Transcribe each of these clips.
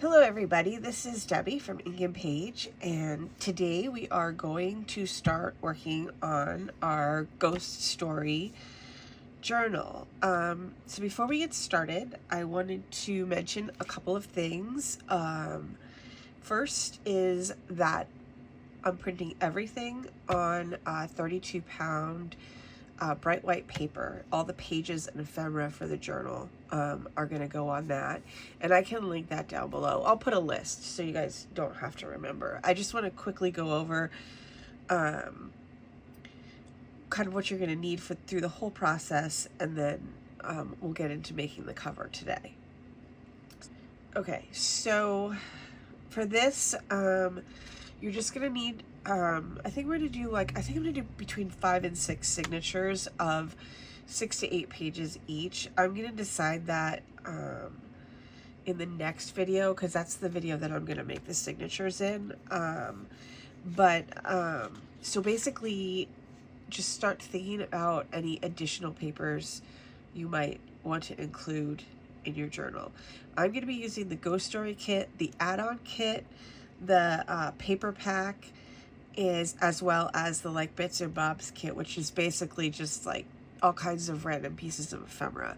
Hello everybody, this is Debbie from Ink and Page, and today we are going to start working on our ghost story journal. So before we get started, I wanted to mention a couple of things. First is that I'm printing everything on 32-pound bright white paper. All the pages and ephemera for the journal are going to go on that, and I can link that down below. I'll put a list so you guys don't have to remember. I just want to quickly go over kind of what you're going to need through the whole process, and then we'll get into making the cover today. Okay, so for this, you're just going to need I think we're going to do I think I'm going to do between 5 and 6 signatures of 6 to 8 pages each. I'm going to decide that in the next video, because that's the video that I'm going to make the signatures in. So basically, just start thinking about any additional papers you might want to include in your journal. I'm going to be using the Ghost Story kit, the add-on kit, the paper pack, as well as the Bits and Bobs kit, which is basically just all kinds of random pieces of ephemera.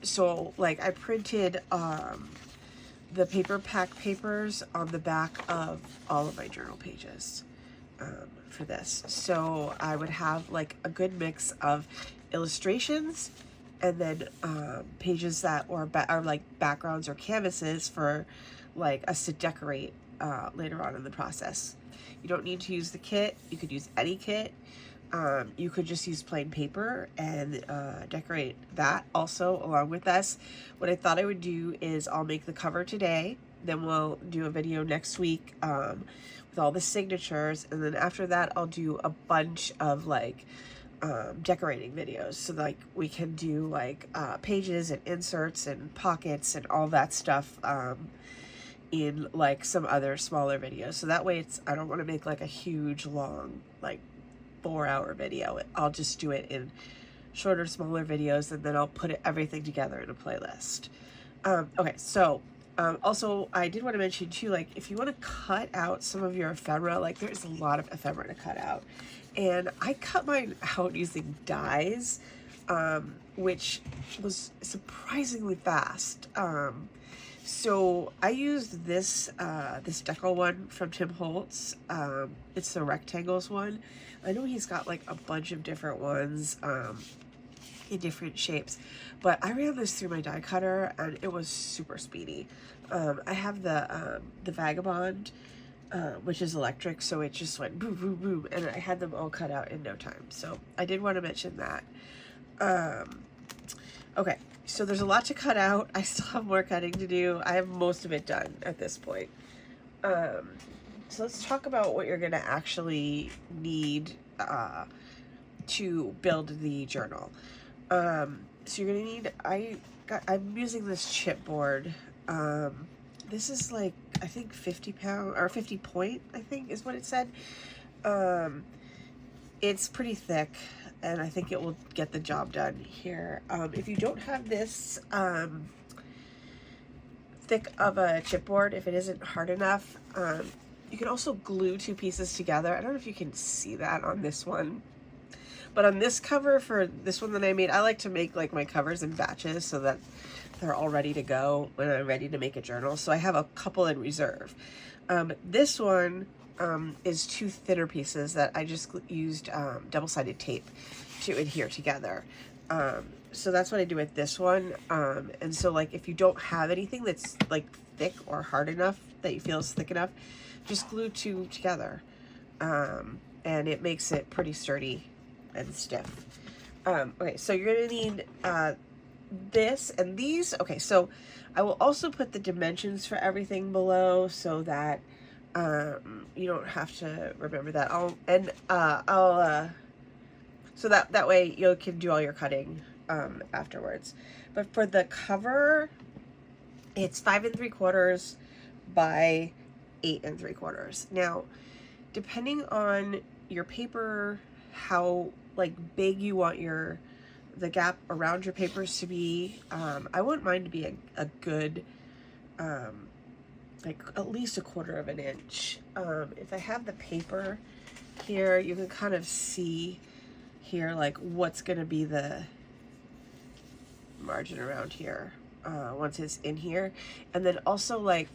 So I printed the paper pack papers on the back of all of my journal pages for this. So I would have a good mix of illustrations and then pages that are backgrounds or canvases for us to decorate later on in the process. You don't need to use the kit. You could use any kit. You could just use plain paper and decorate that also along with this. What I thought I would do is I'll make the cover today, then we'll do a video next week with all the signatures, and then after that I'll do a bunch of decorating videos, so we can do pages and inserts and pockets and all that stuff in some other smaller videos. So that way I don't want to make a huge long 4-hour video. I'll just do it in shorter, smaller videos, and then I'll put everything together in a playlist. Okay, so also I did want to mention too, if you want to cut out some of your ephemera, there's a lot of ephemera to cut out, and I cut mine out using dies, which was surprisingly fast. So I used this decal one from Holtz. It's the rectangles one. I know he's got a bunch of different ones in different shapes, but I ran this through my die cutter and it was super speedy. I have the Vagabond, which is electric, so it just went boom, boom, boom, and I had them all cut out in no time. So I did want to mention that. Okay, so there's a lot to cut out. I still have more cutting to do. I have most of it done at this point. So let's talk about what you're going to actually need to build the journal. So you're going to need, I'm using this chipboard. This is I think 50 pound or 50 point, I think is what it said. It's pretty thick, and I think it will get the job done here. If you don't have this thick of a chipboard, if it isn't hard enough, you can also glue 2 pieces together. I don't know if you can see that on this one, but on this cover, for this one that I made, I like to make my covers in batches so that they're all ready to go when I'm ready to make a journal. So I have a couple in reserve. This one is 2 thinner pieces that I just used double-sided tape to adhere together. So that's what I do with this one. And so if you don't have anything that's thick or hard enough that you feel is thick enough, just glue 2 together. And it makes it pretty sturdy and stiff. Okay, so you're gonna need this and these. Okay, so I will also put the dimensions for everything below so that you don't have to remember that. So that way you can do all your cutting afterwards. But for the cover, it's 5 3/4 by 8 3/4. Now, depending on your paper, how big you want the gap around your papers to be, I want mine to be a good like at least 1/4 of an inch. If I have the paper here, you can kind of see here like what's going to be the margin around here once it's in here. And then also, like,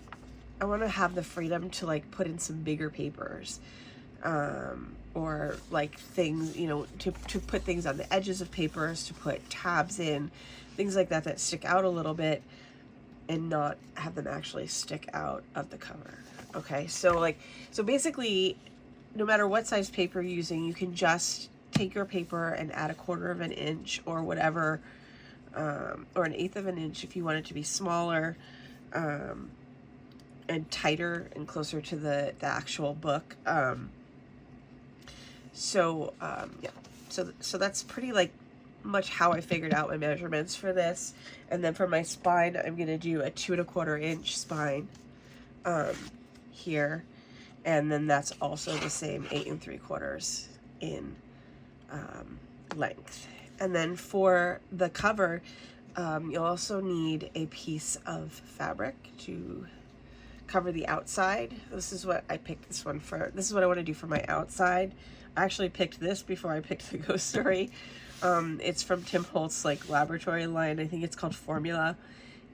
I want to have the freedom to like put in some bigger papers, or like things, you know, to put things on the edges of papers, to put tabs in, things like that that stick out a little bit and not have them actually stick out of the cover. Okay, so like, so basically, no matter what size paper you're using, you can just take your paper and add 1/4 of an inch or whatever, or 1/8 of an inch if you want it to be smaller, and tighter and closer to the actual book. Yeah, so that's pretty like much how I figured out my measurements for this. And then for my spine, I'm gonna do a 2 1/4 inch spine here, and then that's also the same 8 3/4 in length. And then for the cover, you'll also need a piece of fabric to cover the outside. This is what I picked this one for. This is what I want to do for my outside. I actually picked this before I picked the Ghost Story. It's from Tim Holtz, like, laboratory line. I think it's called Formula,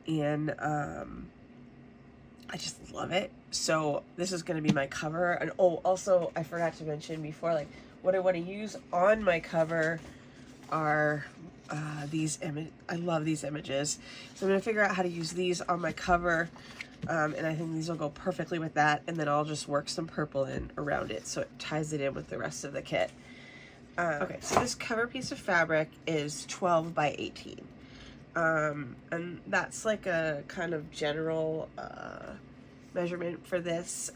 and I just love it. So this is going to be my cover. And oh, also I forgot to mention before, like, what I want to use on my cover are these I love these images. So I'm going to figure out how to use these on my cover, and I think these will go perfectly with that. And then I'll just work some purple in around it so it ties it in with the rest of the kit. Okay, so this cover piece of fabric is 12 by 18. And that's like a kind of general measurement for this.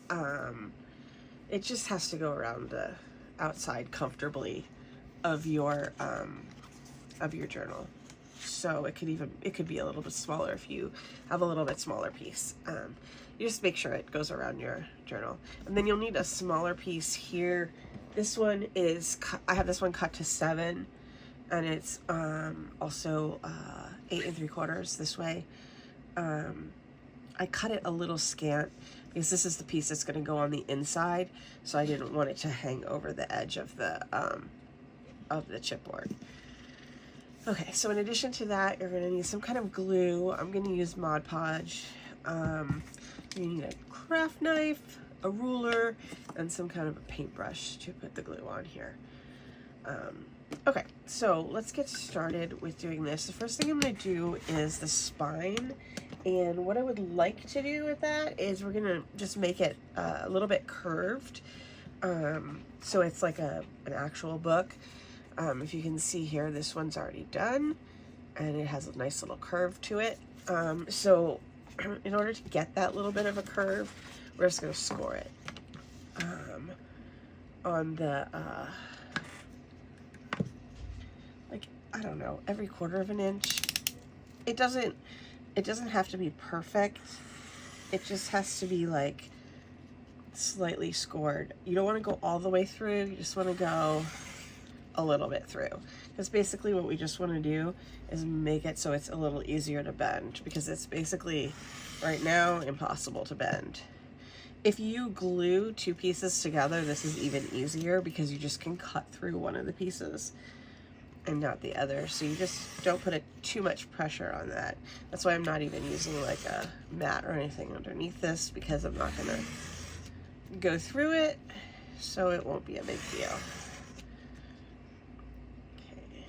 It just has to go around the outside comfortably of your journal. So it could be a little bit smaller if you have a little bit smaller piece. You just make sure it goes around your journal. And then you'll need a smaller piece here. This one is, I have this one cut to 7, and it's also 8 3/4 this way. I cut it a little scant because this is the piece that's going to go on the inside, so I didn't want it to hang over the edge of the chipboard. Okay, so in addition to that, you're going to need some kind of glue. I'm going to use Mod Podge. You need a craft knife, a ruler, and some kind of a paintbrush to put the glue on here. Okay, so let's get started with doing this. The first thing I'm going to do is the spine, and what I would like to do with that is we're going to just make it a little bit curved, so it's like an actual book. If you can see here, this one's already done, and it has a nice little curve to it. So in order to get that little bit of a curve, we're just going to score it on the, like, I don't know, every 1/4 of an inch. It doesn't have to be perfect. It just has to be, like, slightly scored. You don't want to go all the way through. You just want to go a little bit through. Because basically what we just want to do is make it so it's a little easier to bend, because it's basically, right now, impossible to bend. If you glue 2 pieces together, this is even easier because you just can cut through one of the pieces and not the other. So you just don't put too much pressure on that. That's why I'm not even using like a mat or anything underneath this, because I'm not gonna go through it, so it won't be a big deal. Okay.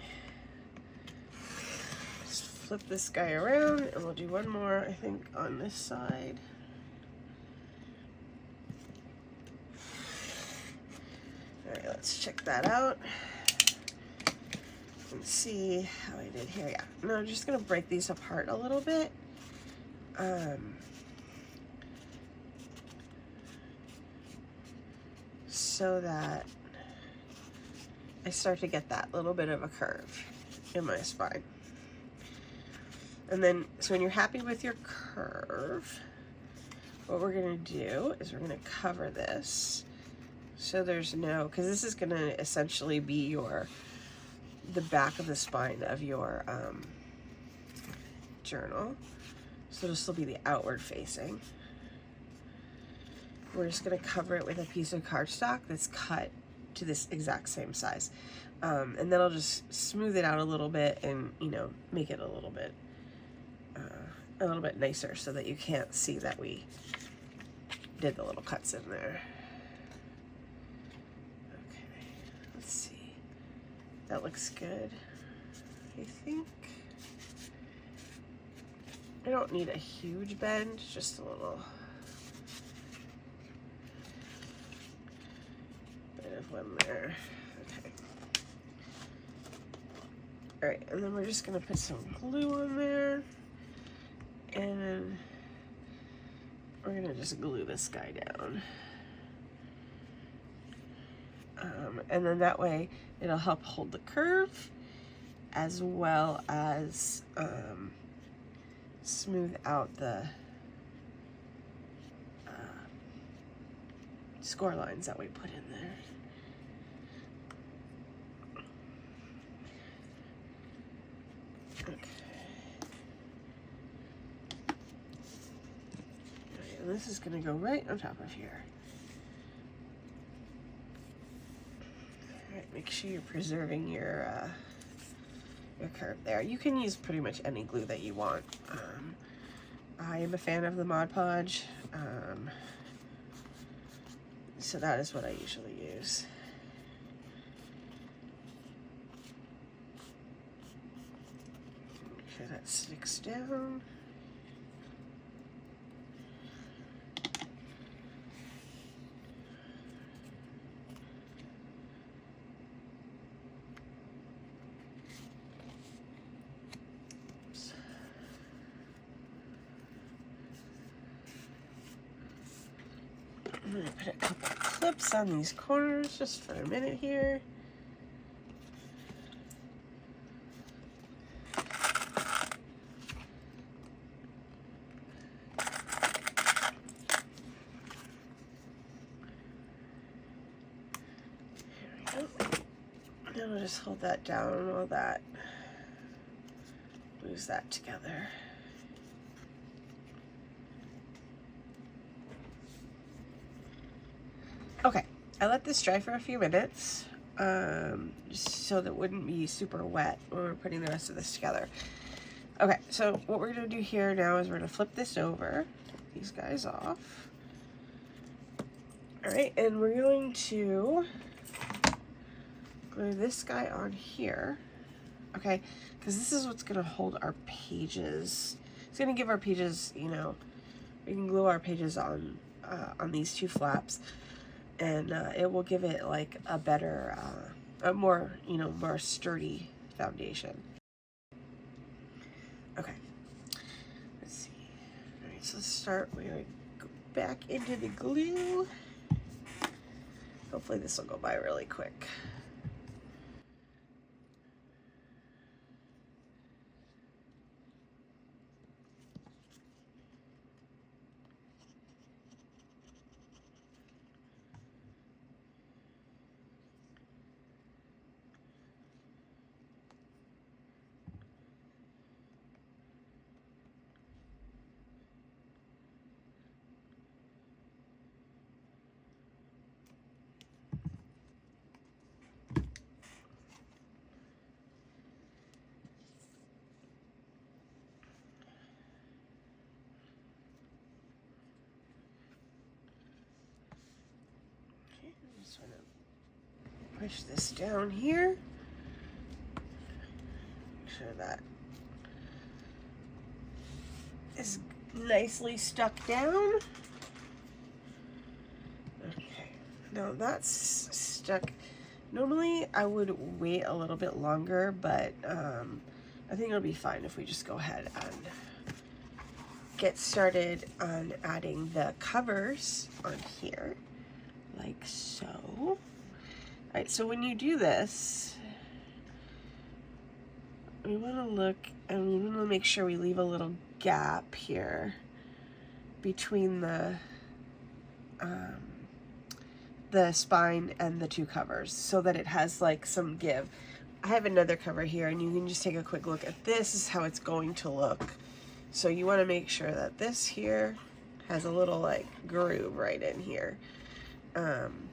Just flip this guy around, and we'll do one more, I think, on this side. Alright, let's check that out and see how I did here. Yeah, no, I'm just going to break these apart a little bit. So that I start to get that little bit of a curve in my spine. And then, so when you're happy with your curve, what we're going to do is we're going to cover this. So there's no, because this is going to essentially be the back of the spine of your journal. So this will be the outward facing. we're just going to cover it with a piece of cardstock that's cut to this exact same size. And then I'll just smooth it out a little bit and, you know, make it a little bit nicer so that you can't see that we did the little cuts in there. Okay, let's see. That looks good, I think. I don't need a huge bend, just a little bit of one there. Okay. All right, and then we're just gonna put some glue on there, and we're gonna just glue this guy down. And then that way it'll help hold the curve as well as smooth out the score lines that we put in there. Okay. And this is going to go right on top of here. All right, make sure you're preserving your curve there. You can use pretty much any glue that you want. I am a fan of the Mod Podge, so that is what I usually use. Make sure that sticks down. I'm going to put a couple clips on these corners just for a minute here. There we go. Now we'll just hold that down while that glues that together. Okay, I let this dry for a few minutes just so that it wouldn't be super wet when we're putting the rest of this together. Okay, so what we're going to do here now is we're going to flip this over, take these guys off. All right, and we're going to glue this guy on here, okay, because this is what's going to hold our pages. It's going to give our pages, you know, we can glue our pages on these two flaps. And it will give it like a better, a more, you know, more sturdy foundation. Okay, let's see. All right, so let's start. We're gonna go back into the glue. Hopefully this will go by really quick. Just want to push this down here. Make sure that is nicely stuck down. Okay, now that's stuck. Normally I would wait a little bit longer, but I think it'll be fine if we just go ahead and get started on adding the covers on here. Like so. All right, so when you do this, we want to look and we want to make sure we leave a little gap here between the spine and the two covers so that it has like some give. I have another cover here and you can just take a quick look at this. This is how it's going to look. So you want to make sure that this here has a little like groove right in here,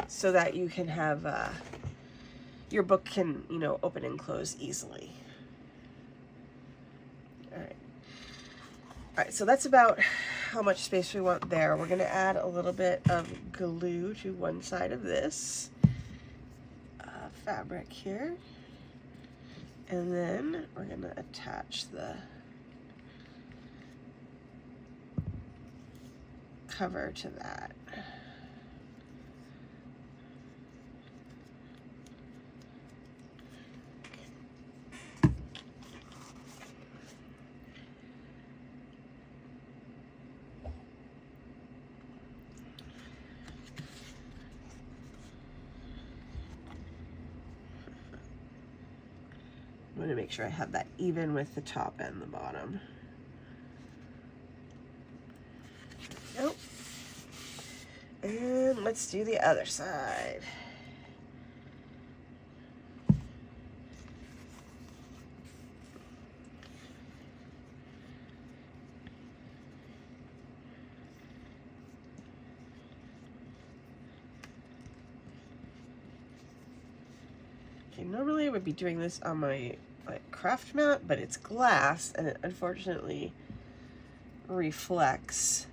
so that you can have your book can, you know, open and close easily. All right, so that's about how much space we want there. We're going to add a little bit of glue to one side of this fabric here, and then we're going to attach the cover to that. I'm going to make sure I have that even with the top and the bottom. Nope. And let's do the other side. Okay, normally I would be doing this on my craft mat, but it's glass and it unfortunately reflects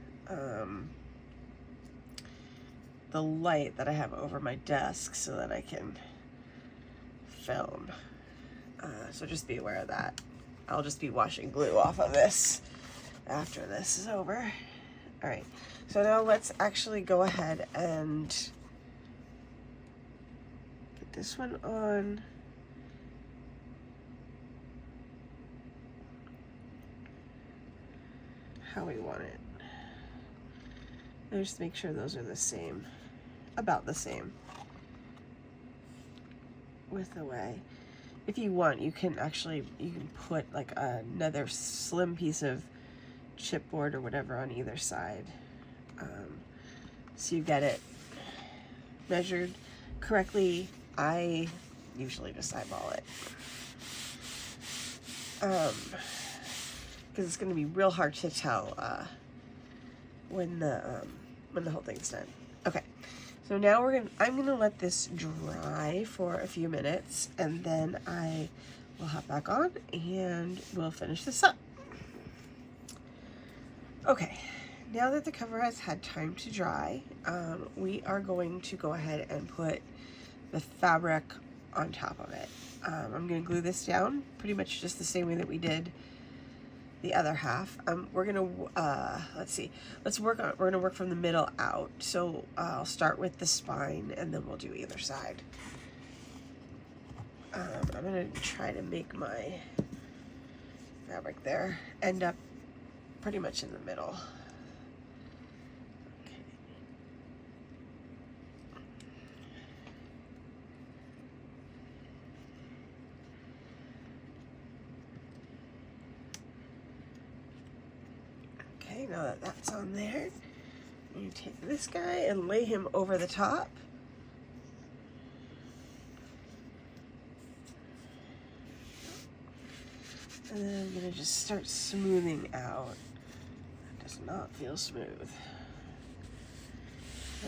the light that I have over my desk so that I can film. So just be aware of that. I'll just be washing glue off of this after this is over. All right, so now let's actually go ahead and get this one on. How we want it. And just make sure those are the same, about the same width away. If you want, you can put like another slim piece of chipboard or whatever on either side, so you get it measured correctly. I usually just eyeball it, because it's going to be real hard to tell when the whole thing's done. Okay, so now I'm gonna let this dry for a few minutes, and then I will hop back on and we'll finish this up. Okay, now that the cover has had time to dry, we are going to go ahead and put the fabric on top of it. I'm going to glue this down pretty much just the same way that we did the other half. We're gonna we're gonna work from the middle out. So I'll start with the spine and then we'll do either side. I'm gonna try to make my fabric there end up pretty much in the middle. Okay, now that that's on there, you take this guy and lay him over the top. And then I'm going to just start smoothing out. It does not feel smooth.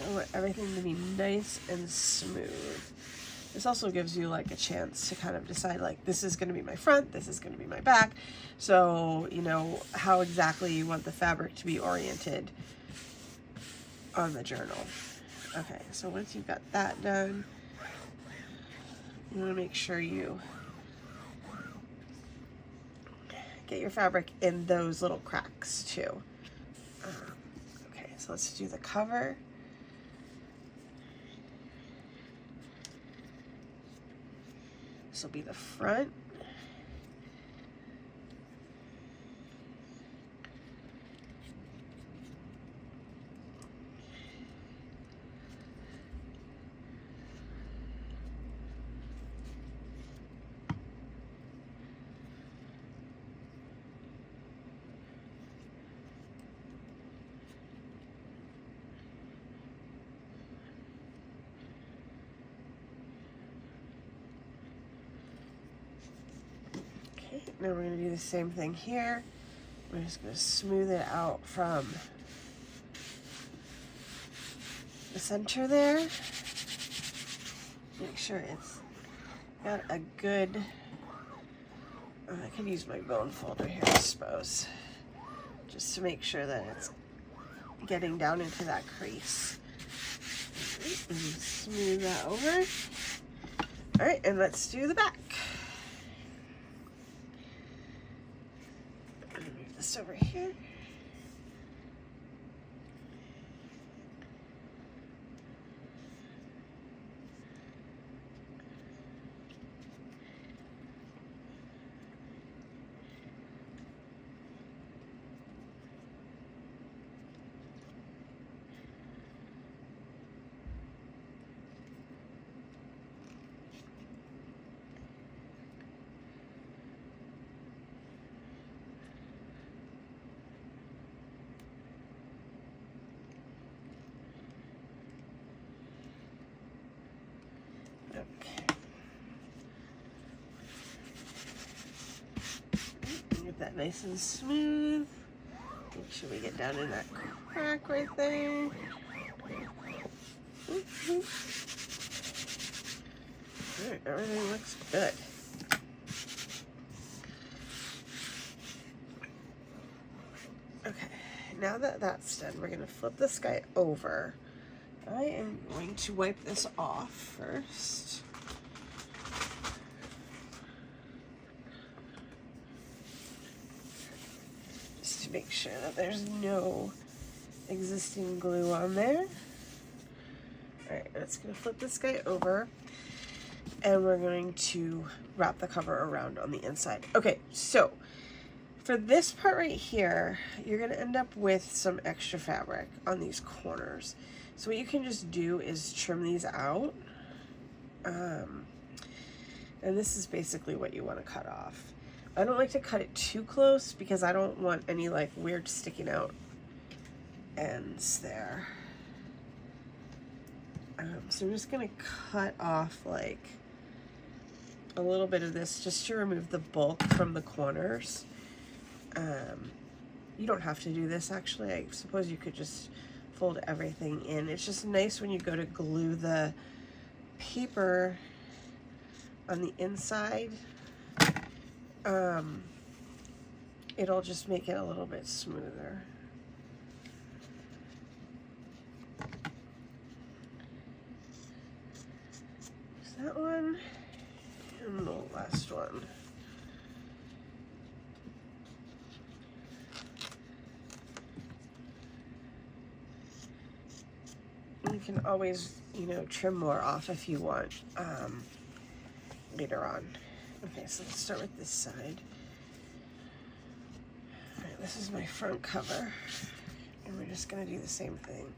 I want everything to be nice and smooth. This also gives you like a chance to kind of decide like, this is going to be my front, this is going to be my back. So, you know, how exactly you want the fabric to be oriented on the journal. Okay, so once you've got that done, you want to make sure you get your fabric in those little cracks too. Okay, so let's do the cover. This will be the front. Now we're going to do the same thing here. We're just going to smooth it out from the center there. Make sure it's got a good, I can use my bone folder here, I suppose, just to make sure that it's getting down into that crease. And smooth that over. All right, and let's do the back. Move this over here. Get that nice and smooth. Make sure we get down in that crack right there. Alright, everything looks good. Okay, now that that's done, we're going to flip this guy over. I am going to wipe this off first. Just to make sure that there's no existing glue on there. Alright, let's going to flip this guy over. And we're going to wrap the cover around on the inside. Okay, so for this part right here, you're going to end up with some extra fabric on these corners. So what you can just do is trim these out. And this is basically what you want to cut off. I don't like to cut it too close because I don't want any like weird sticking out ends there. So I'm just going to cut off like a little bit of this just to remove the bulk from the corners. You don't have to do this actually. I suppose you could just fold everything in. It's just nice when you go to glue the paper on the inside. It'll just make it a little bit smoother. There's that one. And the last one. You can always, you know, trim more off if you want later on. Okay, so let's start with this side. All right, this is my front cover. And we're just going to do the same thing.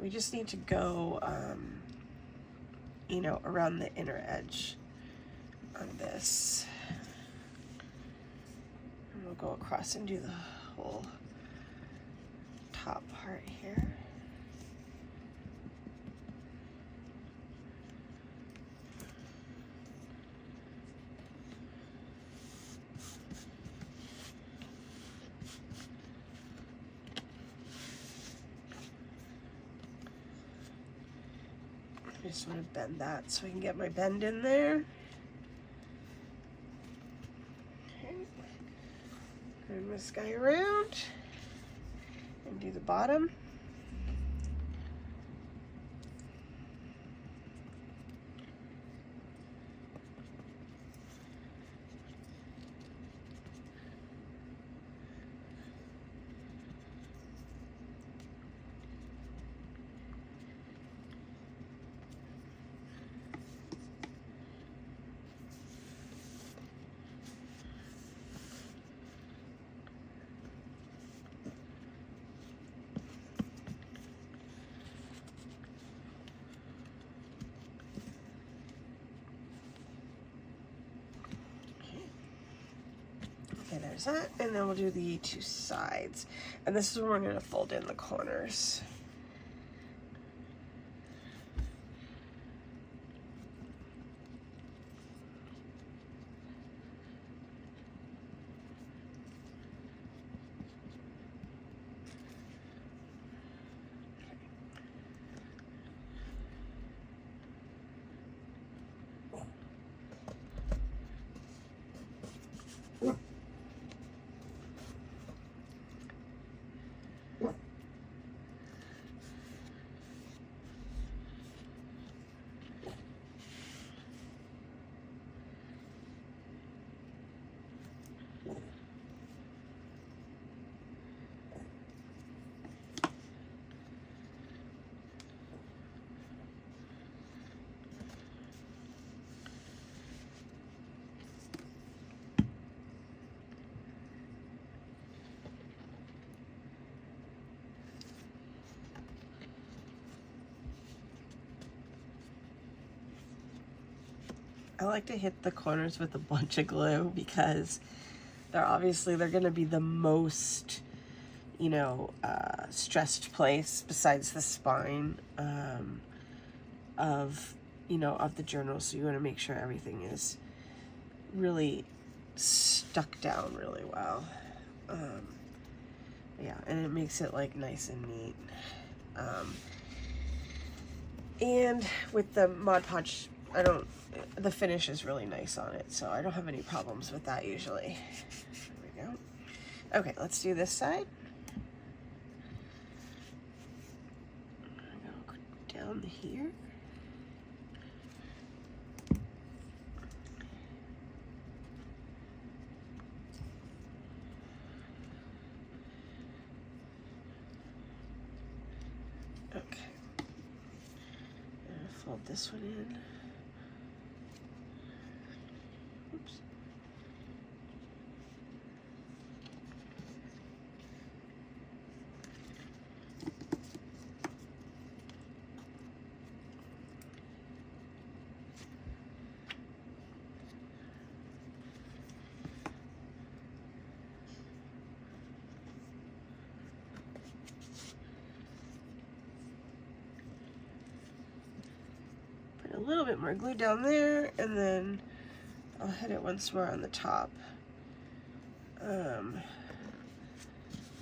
We just need to go, you know, around the inner edge on this. And we'll go across and do the whole top part here. I just want to bend that so I can get my bend in there. Okay. Turn this guy around and do the bottom. Okay, there's that, and then we'll do the two sides. And this is where we're going to fold in the corners. I like to hit the corners with a bunch of glue because they're going to be the most, you know, stressed place besides the spine of, you know, of the journal. So you want to make sure everything is really stuck down really well. Yeah, and it makes it like nice and neat. And with the Mod Podge, the finish is really nice on it, so I don't have any problems with that usually. There we go. Okay, let's do this side. Go down here. Okay. Fold this one in. Oops. A little bit more glue down there, and then I'll hit it once more on the top,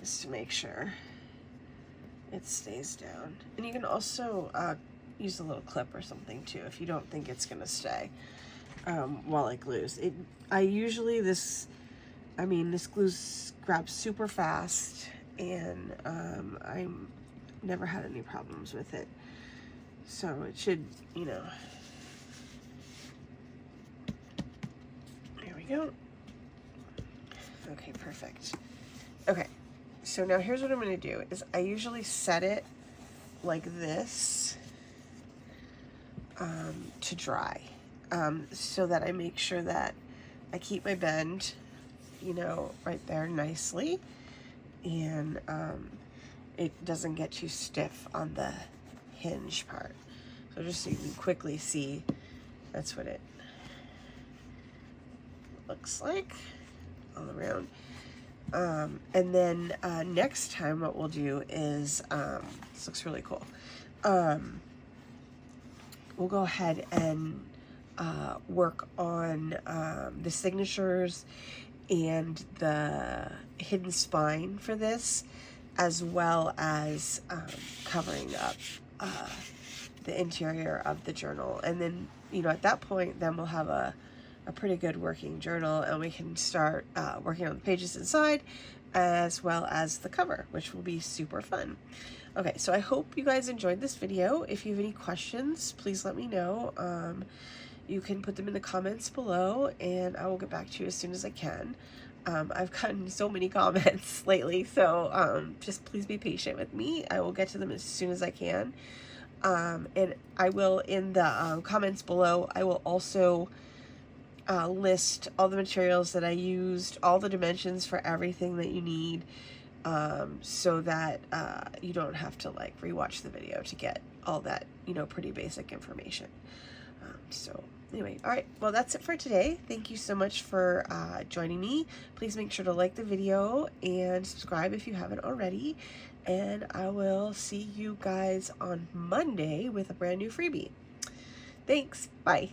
just to make sure it stays down. And you can also use a little clip or something too if you don't think it's gonna stay while it glues. This glue grabs super fast, and I never had any problems with it. So it should, you know. There we go. Okay, perfect. Okay, so now here's what I'm going to do is I usually set it like this to dry, so that I make sure that I keep my bend, you know, right there nicely, and it doesn't get too stiff on the hinge part. So just so you can quickly see, that's what it looks like all around. And then next time what we'll do is, this looks really cool. We'll go ahead and work on the signatures and the hidden spine for this, as well as covering up the interior of the journal. And then, you know, at that point, then we'll have a pretty good working journal, and we can start working on the pages inside as well as the cover, which will be super fun. Okay, so I hope you guys enjoyed this video. If you have any questions, please let me know. You can put them in the comments below, and I will get back to you as soon as I can. I've gotten so many comments lately, so just please be patient with me. I will get to them as soon as I can. And I will, in the comments below, I will also list all the materials that I used, all the dimensions for everything that you need, so that you don't have to like rewatch the video to get all that, you know, pretty basic information. So anyway, all right, well, that's it for today. Thank you so much for joining me. Please make sure to like the video and subscribe if you haven't already, and I will see you guys on Monday with a brand new freebie. Thanks, bye.